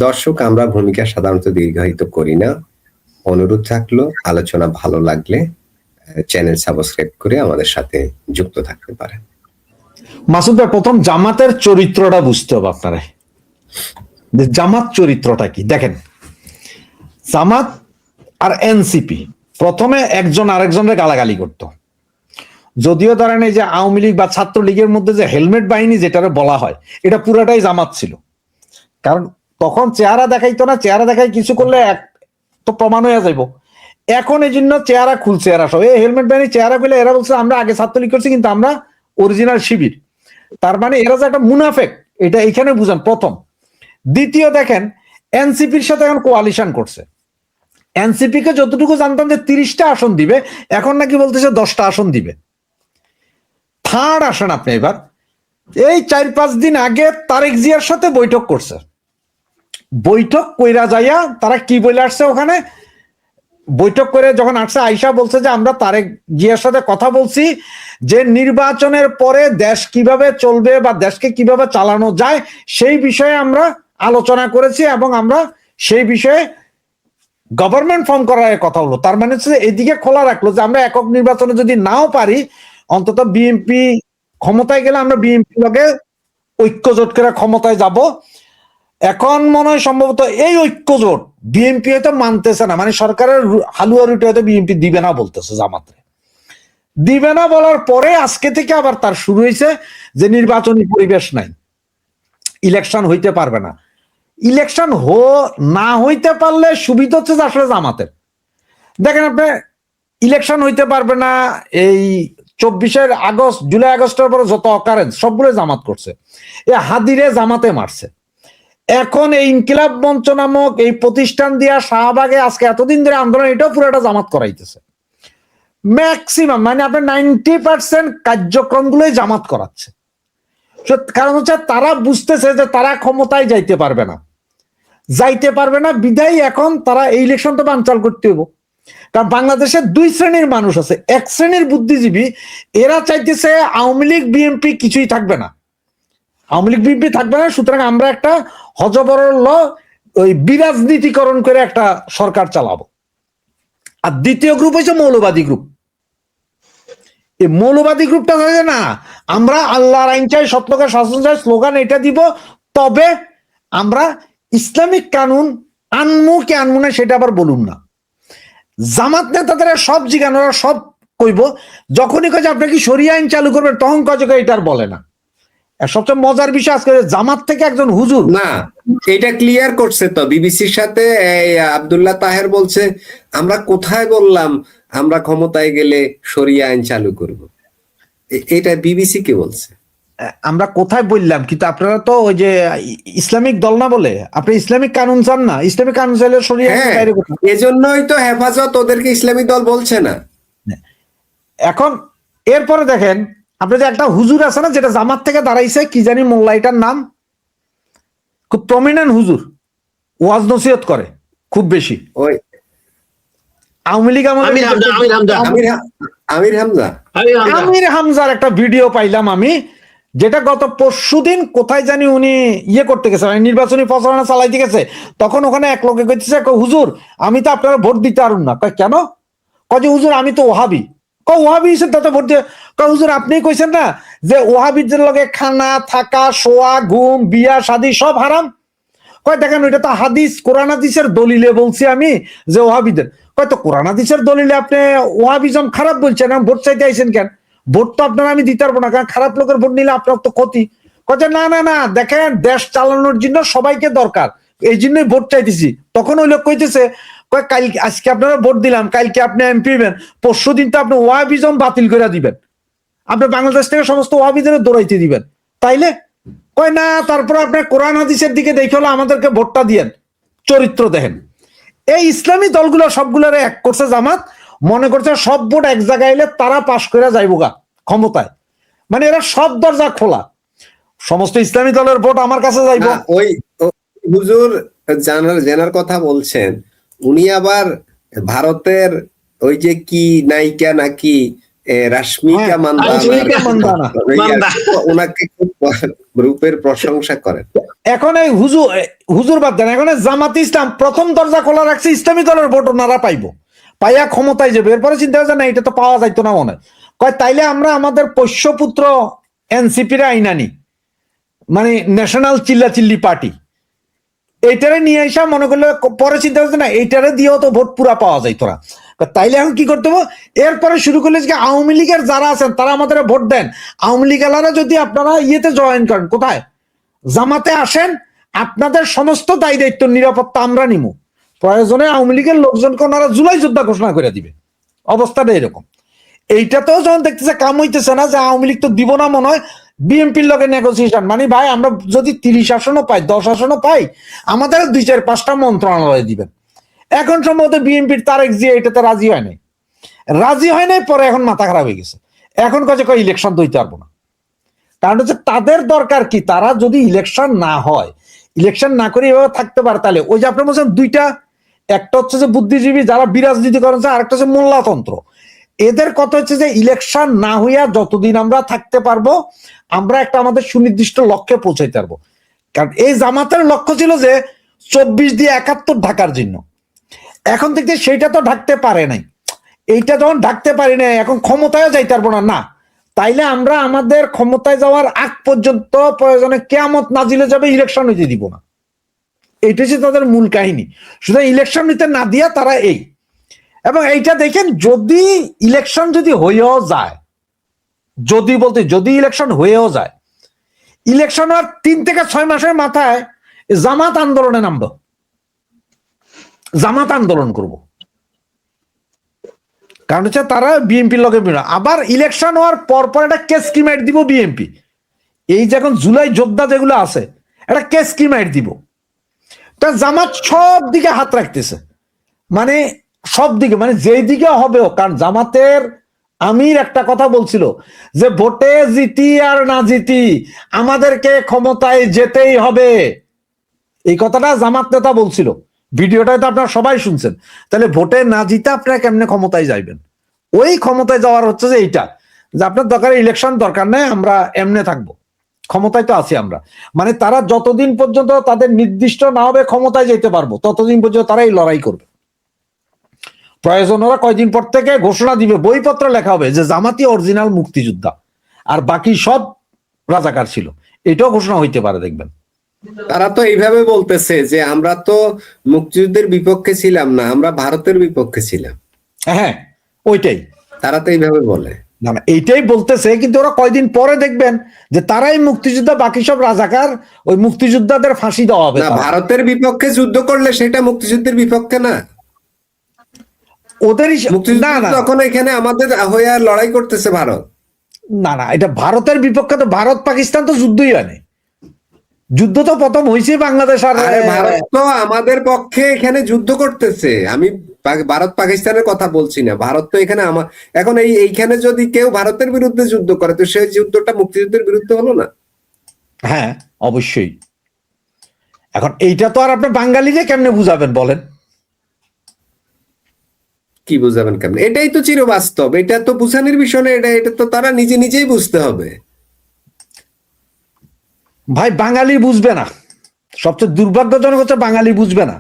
দর্শক, আমরা ভূমিকা সাধারণত দীর্ঘায়িত করি না। অনুরোধ থাকলো, আলোচনা ভালো লাগলে চ্যানেল সাবস্ক্রাইব করে আমাদের সাথে যুক্ত থাকতে পারেন। মাসুদ ভাই, প্রথম জামাতের চরিত্রটা বুঝতে হবে আপনারা। জামাত চরিত্রটা কি দেখেন। জামাত আর এনসিপি প্রথমে একজন আরেকজনের গালাগালি করত। যদিও ধরেন এই যে আওয়ামী লীগ বা ছাত্রলীগের মধ্যে যে হেলমেট বাহিনী যেটারে বলা হয়, এটা পুরাটাই জামাত ছিল। কারণ তখন চেহারা দেখাইতো না, চেহারা দেখাই কিছু করলে এক তো প্রমাণ হয়ে যাইব। এখন এই জন্য চেহারা খুলছে, এরা সব এই হেলমেট বাহিনী চেহারা খুলে এরা বলছে আমরা আগে ছাত্রলীগ করছি কিন্তু আমরা অরিজিনাল শিবির। তার মানে এরা যে একটা মুনাফেক, এটা এখানে বুঝান প্রথম। দ্বিতীয় দেখেন, এনসিপির সাথে এখন কোয়ালিশন করছে। এনসিপি কে যতটুকু জানতাম যে 30টা আসন দিবে, এখন নাকি বলতেছে 10টা আসন দিবে। থার্ড আসেন আপনি এবার, এই 4-5 দিন আগে তারেক জিয়ার সাথে বৈঠক করছে। বৈঠক কইরা যাইয়া তারা কি বলে আসছে, ওখানে বৈঠক করে যখন আসছে আইসা বলছে যে আমরা তারেক জিয়ার সাথে কথা বলছি যে নির্বাচনের পরে দেশ কিভাবে চলবে বা দেশকে কিভাবে চালানো যায় সেই বিষয়ে আমরা আলোচনা করেছি এবং আমরা সেই বিষয়ে গভর্নমেন্ট ফর্ম করার কথা হলো। তার মানে হচ্ছে এদিকে খোলা রাখলো যে আমরা একক নির্বাচনে যদি নাও পারি, অন্তত বিএনপি ক্ষমতায় গেলে আমরা বিএনপি লগে ঐক্যজোট করে ক্ষমতায় যাব। এখন মনে হয় সম্ভবত এই ঐক্যজোট বিএনপি হয়তো মানতেছে না, মানে সরকারের হালুয়া রুটি হয়তো বিএনপি দিবে না বলতেছে, জামাতে দিবে না বলার পরে আজকে থেকে আবার তার শুরু হয়েছে যে নির্বাচনী পরিবেশ নাই, ইলেকশন হইতে পারবে না। ইলেকশন না হইতে পারলে সুবিধা হচ্ছে যে আসলে জামাতের। দেখেন আপনি, ইলেকশন হইতে পারবে না, এই 24 আগস্ট জুলাই আগস্টের পরে যত অকারেন্স সবগুলো জামাত করছে। এ হাদিরে জামাতে মারছে। এখন এই ইনকিলাব মঞ্চ নামক এই প্রতিষ্ঠান দিয়া শাহবাগে আজকে এতদিন ধরে আন্দোলন, এটাও পুরোটা জামাত করাইতেছে। ম্যাক্সিমাম মানে আপনার 90% কার্যক্রমগুলোই জামাত করাচ্ছে। কারণ হচ্ছে তারা বুঝতেছে যে তারা ক্ষমতায় যাইতে পারবে না, বিধায় এখন তারা এই ইলেকশনটা বানচাল করতে হবে। কারণ বাংলাদেশের 2 শ্রেণীর মানুষ আছে। এক শ্রেণীর বুদ্ধিজীবী, এরা চাইতেছে আওয়ামী লীগ বিএনপি কিছুই থাকবে না, আওয়ামী লীগ বিএনপি থাকবে না, সুতরাং আমরা একটা হজবরল ওই বিরাজনীতিকরণ করে একটা সরকার চালাবো। আর দ্বিতীয় গ্রুপ হচ্ছে মৌলবাদী গ্রুপ। এই মৌলবাদী গ্রুপটা থাকে না, আমরা আল্লাহর আইন চাই, সত্যকে শাসন চাই, স্লোগান এটা দিব, তবে আমরা ইসলামিক কানুন আনমু কি আনমু না সেটা আবার বলুন না। জামাত নেতাদের সব জিজ্ঞানোরা সব কইব, যখনই কয় আপনি কি শরিয়া আইন চালু করবেন তখন কয় এটা আর বলে না। সবচেয়ে মজার বিষয় আজকে জামাত থেকে একজন হুজুর না, এটা ক্লিয়ার করছে তো বিবিসির সাথে আব্দুল্লাহ তাহের বলছে আমরা কোথায় বললাম আমরা ক্ষমতায় গেলে শরিয়া আইন চালু করব। এটা বিবিসি কে বলছে, আমরা কোথায় বললাম, কিন্তু আপনারা তো ওই যে ইসলামিক দল না বলে আপনি ইসলামিক কানুন চান না, ইসলামিক কানুন চাইলে শরিয়া আইনের বাইরে কোথায়? এজন্যই তো হেফাজত ওদেরকে ইসলামিক দল বলছে না। এখন এরপরে দেখেন, আপনি যে একটা হুজুর আছে না যেটা জামাত থেকে দাঁড়াইছে, কি জানি মোল্লা, এটার নাম, খুব প্রমিনেন্ট হুজুর, ওয়াজ নসিহত করে খুব বেশি। ওই আওয়ামী লীগ আমির হামজার একটা ভিডিও পাইলাম আমি, যেটা গত পরশুদিন কোথায় জানি উনি ইয়ে করতে গেছে, মানে নির্বাচনী প্রচারণা চালাইতে গেছে, তখন ওখানে এক লোকে কইতেছে হুজুর আমি তো আপনারা ভোট দিতে পারুন না। কয় কেন? কয় যে হুজুর আমি তো ওহাবি। ওহাবি তাতে ভোট দিয়ে, হুজুর আপনি কইছেন না যে ওহাবিদের লগে খানা থাকা শোয়া ঘুম বিয়া শাদী সব হারাম। কয় দেখেন ওইটা তো হাদিস, কোরআন হাদিসের দলিলে বলছি আমি যে ওহাবিদের। কয় তো কোরআন হাদিসের দলিলে আপনি ওহাবিজম খারাপ বলছেন, ভোট চাইতে আইছেন কেন? ভোট তো আপনারা আমি দিতে পারবো না, কারণ খারাপ লোকের ভোট নিলে আপনার তো ক্ষতি। কয় না না না, দেখেন দেশ চালানোর জন্য সবাইকে দরকার, এই জন্যই ভোট চাইতেছি। তখন ওই লোক কইতেছে কয় কালকে আজকে আপনারা ভোট দিলাম, কালকে আপনি এমপি হবেন, পরশু দিন তো আপনি ওয়াহাবিজম বাতিল করে দিবেন, আপনি বাংলাদেশ থেকে সমস্ত ওয়াহাবিদের দৌড়াইতে দিবেন, তাইলে কয় না তারপর আপনি কোরআন হাদিসের দিকে দেখে হলো আমাদেরকে ভোটটা দিয়েন, চরিত্র দেখেন। এই ইসলামী দলগুলো সবগুলোর এক করছে জামাত, মনে করছে সব ভোট এক জায়গায় এলে তারা পাশ করে যাইব গা ক্ষমতায়, মানে এরা সব দরজা খোলা, সমস্ত ইসলামী দলের ভোট আমার কাছে যাইব। ওই হুজুর জানার কথা বলছেন, উনি আবার ভারতের ওই যে কি নায়িকা নাকি রাশ্মিকা রাশ্মিকা মান্দানা। ওনাকে খুব রূপের প্রশংসা করেন। এখন এই হুজুর বাদ দেন, এখন জামাত ইসলাম প্রথম দরজা খোলা রাখছে, ইসলামী দলের ভোট ওনারা পাইবো, পাইয়া ক্ষমতায় যাবে। এরপরে চিন্তা হচ্ছে না, এটা তো পাওয়া যাইতো না মনে হয়। কয় তাইলে আমরা আমাদের পোষ্যপুত্র এনসিপির আইনানি, মানে ন্যাশনাল চিল্লাচিল্লি পার্টি, এইটারে নিয়ে এসা মনে করলে পরে চিন্তা হচ্ছে না, এইটারে দিয়েও তো ভোট পুরা পাওয়া যাইতো না। তাইলে এখন কি করতে হবে? এরপরে শুরু করলে যে আওয়ামী লীগের যারা আছেন তারা আমাদের ভোট দেন, আওয়ামী লীগ এলারা যদি আপনারা ইয়েতে জয়েন করেন, কোথায়, জামাতে আসেন, আপনাদের সমস্ত দায়ী দায়িত্ব নিরাপত্তা আমরা নিমু। প্রয়োজনে আওয়ামী লীগের লোকজনকে ওনারা জুলাই যোদ্ধা ঘোষণা করে দিবে। অবস্থাটা এরকম। এইটাতেও যখন দেখতেছে কাম হইতেছে না, যে আওয়ামী লীগ তো দিব না মনে হয়, বিএনপির লগে নেগোসিয়েশন, মানে ভাই আমরা যদি 30 আসনও পাই, 10 আসনও পাই, আমাদের 2-4-5টা মন্ত্রণালয় দিবেন। এখন সম্ভবত বিএনপির তারেক জিয়া এটাতে রাজি হয় নাই, পরে এখন মাথা খারাপ হয়ে গেছে। এখন কাছে কয় ইলেকশন তো হইতে পারবো না। কারণ হচ্ছে তাদের দরকার কি, তারা যদি ইলেকশন না হয়, ইলেকশন না করে এভাবে থাকতে পারে, তাহলে ওই যে আপনি বলছেন দুইটা, একটা হচ্ছে যে বুদ্ধিজীবী যারা বিরাজনীতি করেন, আরেকটা হচ্ছে মোল্লাতন্ত্র। এদের কথা হচ্ছে যে ইলেকশন না হইয়া যতদিন আমরা থাকতে পারবো, আমরা একটা আমাদের সুনির্দিষ্ট লক্ষ্যে পৌঁছাইতে পারবো। কারণ এই জামাতের লক্ষ্য ছিল যে 24 দিয়ে 71 ঢাকার জন্য, এখন থেকে সেইটা তো ঢাকতে পারে নাই। এইটা যখন ঢাকতে পারি না, এখন ক্ষমতায় যাইতে পারবো না। না, তাইলে আমরা আমাদের ক্ষমতায় যাওয়ার আগ পর্যন্ত প্রয়োজনে কিয়ামত নাজিলে যাবে, ইলেকশন হইতে দিব না। এইটা হচ্ছে তাদের মূল কাহিনী। সুতরাং ইলেকশন নিতে না দিয়া তারা এই, এবং এইটা দেখেন, যদি ইলেকশন যদি হয়েও যায়, যদি ইলেকশন হয়েও যায়, ইলেকশন আর 3 থেকে 6 মাসের মাথায় জামাত আন্দোলনে নামবো, জামাত আন্দোলন করব। কারণ হচ্ছে তারা বিএনপির লগে আবার ইলেকশন হওয়ার পর একটা কেস স্কিমাইট দিব বিএনপি। এই যে এখন জুলাই যোদ্ধা যেগুলো আছে, একটা কেস স্কিমাইট দিব। তা জামাত সব দিকে হাত রাখতেছে, মানে সব দিকে, মানে যেই দিকে হবেও। কারণ জামাতের আমির একটা কথা বলছিল যে ভোটে জিতি আর না জিতি আমাদেরকে ক্ষমতায় যেতেই হবে। এই কথাটা জামাত নেতা বলছিল, ভিডিওটা তো আপনারা সবাই শুনছেন। তাহলে ভোটে না জিতে আপনারা কেমনে ক্ষমতায় যাইবেন? ওই ক্ষমতায় যাওয়ার হচ্ছে যে এইটা, যে আপনার দরকার ইলেকশন দরকার নেই, আমরা এমনে থাকবো, ক্ষমতায় তো আছি আমরা। মানে তারা যতদিন পর্যন্ত তাদের নির্দিষ্ট না হবে ক্ষমতায় যেতে পারবো, ততদিন পর্যন্ত তারা এই লড়াই করবে। প্রয়োজন ওরা কয়দিন পর থেকে ঘোষণা দিবে, বইপত্র লেখা হবে যে জামাতি অরিজিনাল মুক্তিযোদ্ধা, আর বাকি সব রাজাকার ছিল। এটাও ঘোষণা হইতে পারে, দেখবেন। তারা তো এইভাবে বলতেছে যে আমরা তো মুক্তিযুদ্ধের বিপক্ষে ছিলাম না, আমরা ভারতের বিপক্ষে ছিলাম। হ্যাঁ, ওইটাই তারা তো এইভাবে বলে। না, এইটাই বলতেছে, কিন্তু ওরা কয়দিন পরে দেখবেন যে তারাই মুক্তিযোদ্ধা, বাকি সব রাজাকার। ওই মুক্তিযোদ্ধাদের ফাঁসি দেওয়া হবে। না, ভারতের বিপক্ষে যুদ্ধ করলে সেটা মুক্তিযুদ্ধের বিপক্ষে না, ওদেরই মুক্তিযুদ্ধ তখন এখানে আমাদের হয়ে লড়াই করতেছে ভারত। না, এটা ভারতের বিপক্ষে। তো ভারত পাকিস্তান তো যুদ্ধই হয় না, যুদ্ধ তো প্রথম হয়েছে বাংলাদেশ আর ভারত তো আমাদের পক্ষে এখানে যুদ্ধ করতেছে। আমি ভারত পাকিস্তানের কথা বলছি না, ভারত তো এখানে এখন এইখানে যদি কেউ ভারতের বিরুদ্ধে যুদ্ধ করে, তো সেই যুদ্ধটা মুক্তিযুদ্ধের বিরুদ্ধে হলো না? হ্যাঁ, অবশ্যই। এখন এইটা তো আর আপনি বাঙালিকে কেমনে বুঝাবেন বলেন? কি বুঝাবেন কেমনে? এটাই তো চিরবাস্তব, এটা তো বুঝানোর বিষয় না। এটা তো তারা নিজেই বুঝতে হবে। ভাই বাঙালি বুঝবে না, সবচেয়ে দুর্ভাগ্যজনক হচ্ছে বাঙালি বুঝবে না।